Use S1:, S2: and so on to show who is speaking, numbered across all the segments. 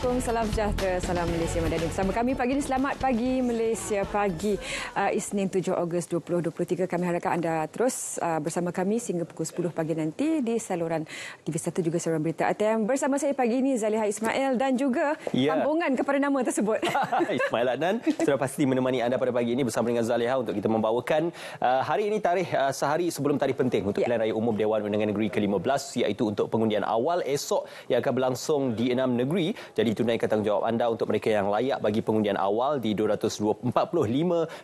S1: Assalamualaikum, salam sejahtera, salam Malaysia Madani. Bersama kami pagi ini, selamat pagi Malaysia pagi. Isnin 7 Ogos 2023. Kami harapkan anda terus bersama kami sehingga pukul 10 pagi nanti di saluran TV1 juga saluran berita ATM. Bersama saya pagi ini Zaliha Ismail dan juga sambungan kepada nama tersebut.
S2: Ismail Adnan sudah pasti menemani anda pada pagi ini bersama dengan Zaliha untuk kita membawakan hari ini tarikh sehari sebelum tarikh penting untuk Pilihan Raya Umum Dewan Undangan Negeri ke-15, iaitu untuk pengundian awal esok yang akan berlangsung di 6 negeri. Jadi tunaikan tanggungjawab anda untuk mereka yang layak bagi pengundian awal di 245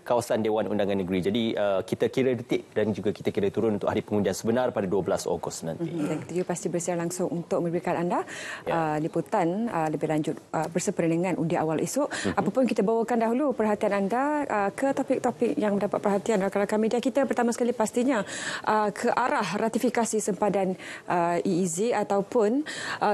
S2: kawasan Dewan Undangan Negeri. Jadi kita kira detik dan juga kita kira turun untuk hari pengundian sebenar pada 12 Ogos nanti.
S1: Dan kita juga pasti bersiar langsung untuk memberikan anda liputan lebih lanjut bersempena dengan undi awal esok. Apapun kita bawakan dahulu perhatian anda ke topik-topik yang mendapat perhatian rakan-rakan media kita. Pertama sekali pastinya ke arah ratifikasi sempadan EEZ ataupun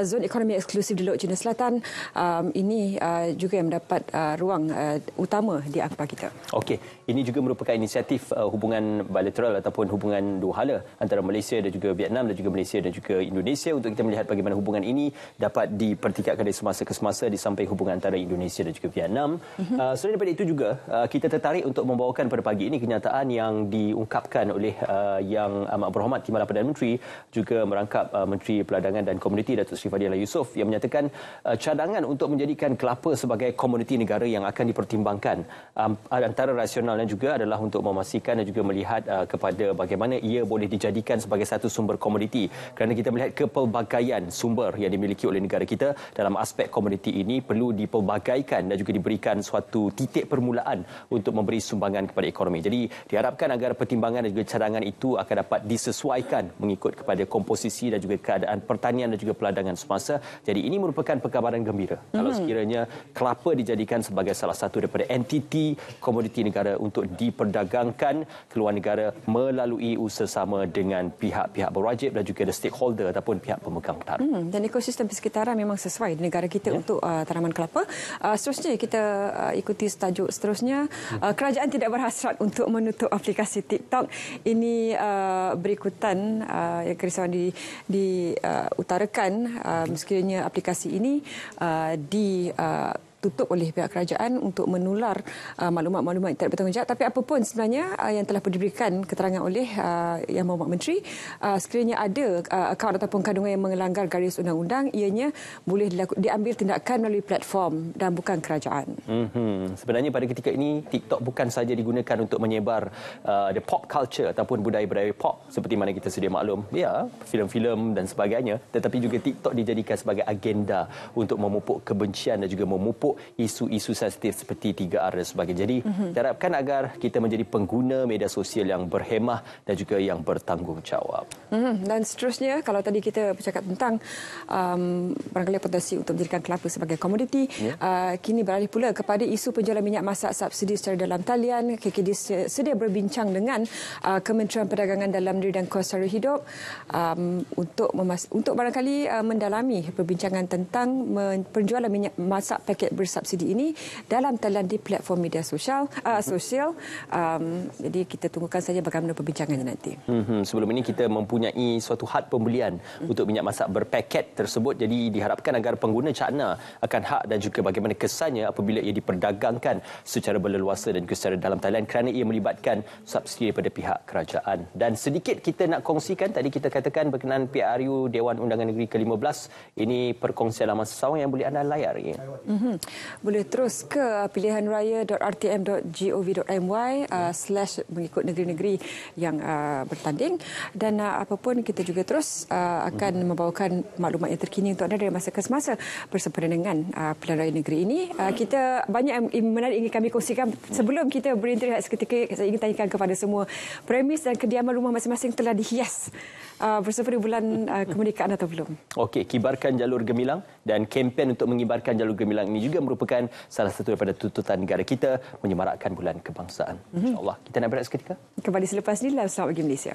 S1: zon ekonomi eksklusif di Laut Cina Selatan. Ini juga yang mendapat ruang utama di akhbar kita.
S2: Okey, ini juga merupakan inisiatif hubungan bilateral ataupun hubungan dua hala antara Malaysia dan juga Vietnam dan juga Malaysia dan juga Indonesia untuk kita melihat bagaimana hubungan ini dapat dipertingkatkan dari semasa ke semasa di samping hubungan antara Indonesia dan juga Vietnam. Selain daripada itu juga kita tertarik untuk membawakan pada pagi ini kenyataan yang diungkapkan oleh Yang Amat Berhormat Timbalan Perdana Menteri juga merangkap Menteri Perdagangan dan Komuniti Datuk Seri Fadilah Yusof yang menyatakan cadangan untuk menjadikan kelapa sebagai komoditi negara yang akan dipertimbangkan antara rasionalnya juga adalah untuk memastikan dan juga melihat kepada bagaimana ia boleh dijadikan sebagai satu sumber komoditi, kerana kita melihat kepelbagaian sumber yang dimiliki oleh negara kita dalam aspek komoditi ini perlu dipelbagaikan dan juga diberikan suatu titik permulaan untuk memberi sumbangan kepada ekonomi. Jadi diharapkan agar pertimbangan dan juga cadangan itu akan dapat disesuaikan mengikut kepada komposisi dan juga keadaan pertanian dan juga peladangan semasa. Jadi ini merupakan perkabaran gembira kalau sekiranya kelapa dijadikan sebagai salah satu daripada entiti komoditi negara untuk diperdagangkan keluar negara melalui usaha sama dengan pihak-pihak berwajib dan juga the stakeholder ataupun pihak pemegang utara.
S1: Dan ekosistem persekitaran memang sesuai di negara kita untuk tanaman kelapa. Seterusnya kita ikuti tajuk seterusnya. Kerajaan tidak berhasrat untuk menutup aplikasi TikTok. Ini berikutan kerisauan diutarakan sekiranya aplikasi ini ditutup oleh pihak kerajaan untuk menular maklumat-maklumat yang tidak bertanggungjawab. Tapi apapun sebenarnya yang telah diberikan keterangan oleh Yang Berhormat Menteri, sekiranya ada akaun ataupun kandungan yang melanggar garis undang-undang, ianya boleh diambil tindakan melalui platform dan bukan kerajaan.
S2: Sebenarnya pada ketika ini TikTok bukan sahaja digunakan untuk menyebar the pop culture ataupun budaya-budaya pop seperti mana kita sedia maklum, filem-filem dan sebagainya, tetapi juga TikTok dijadikan sebagai agenda untuk memupuk kebencian dan juga memupuk isu-isu sensitif seperti 3R dan sebagainya. Jadi diharapkan agar kita menjadi pengguna media sosial yang berhemah dan juga yang bertanggungjawab.
S1: Dan seterusnya, kalau tadi kita bercakap tentang barangkali potensi untuk menjadikan kelapa sebagai komoditi, kini beralih pula kepada isu penjualan minyak masak subsidi secara dalam talian. KKD sedia berbincang dengan Kementerian Perdagangan Dalam Negeri dan Kos Sara Hidup untuk barangkali mendalami perbincangan tentang penjualan minyak masak paket bersubsidi ini dalam talian di platform media sosial. Jadi kita tunggukan saja bagaimana perbincangannya nanti.
S2: Sebelum ini kita mempunyai suatu had pembelian untuk minyak masak berpaket tersebut. Jadi diharapkan agar pengguna cakna akan hak dan juga bagaimana kesannya apabila ia diperdagangkan secara berleluasa dan juga secara dalam talian kerana ia melibatkan subsidi daripada pihak kerajaan. Dan sedikit kita nak kongsikan, tadi kita katakan berkenaan PRU Dewan Undangan Negeri ke-15, ini perkongsian laman sesawang yang boleh anda layari.
S1: Boleh terus ke pilihanraya.rtm.gov.my /mengikut negeri-negeri yang bertanding, dan apapun kita juga terus akan membawakan maklumat yang terkini untuk anda dari masa ke semasa bersempena dengan Pilihan Raya Negeri ini. Kita banyak yang menarik ingin kami kongsikan. Sebelum kita berhenti seketika, saya ingin tanyakan kepada semua, premis dan kediaman rumah masing-masing telah dihias bersempena bulan kemerdekaan atau belum?
S2: Okey, kibarkan jalur gemilang, dan kempen untuk mengibarkan jalur gemilang ini juga merupakan salah satu daripada tuntutan negara kita menyemarakkan bulan kebangsaan. InsyaAllah. Kita nak berehat seketika.
S1: Kembali selepas ini dalam Selamat Pagi Malaysia.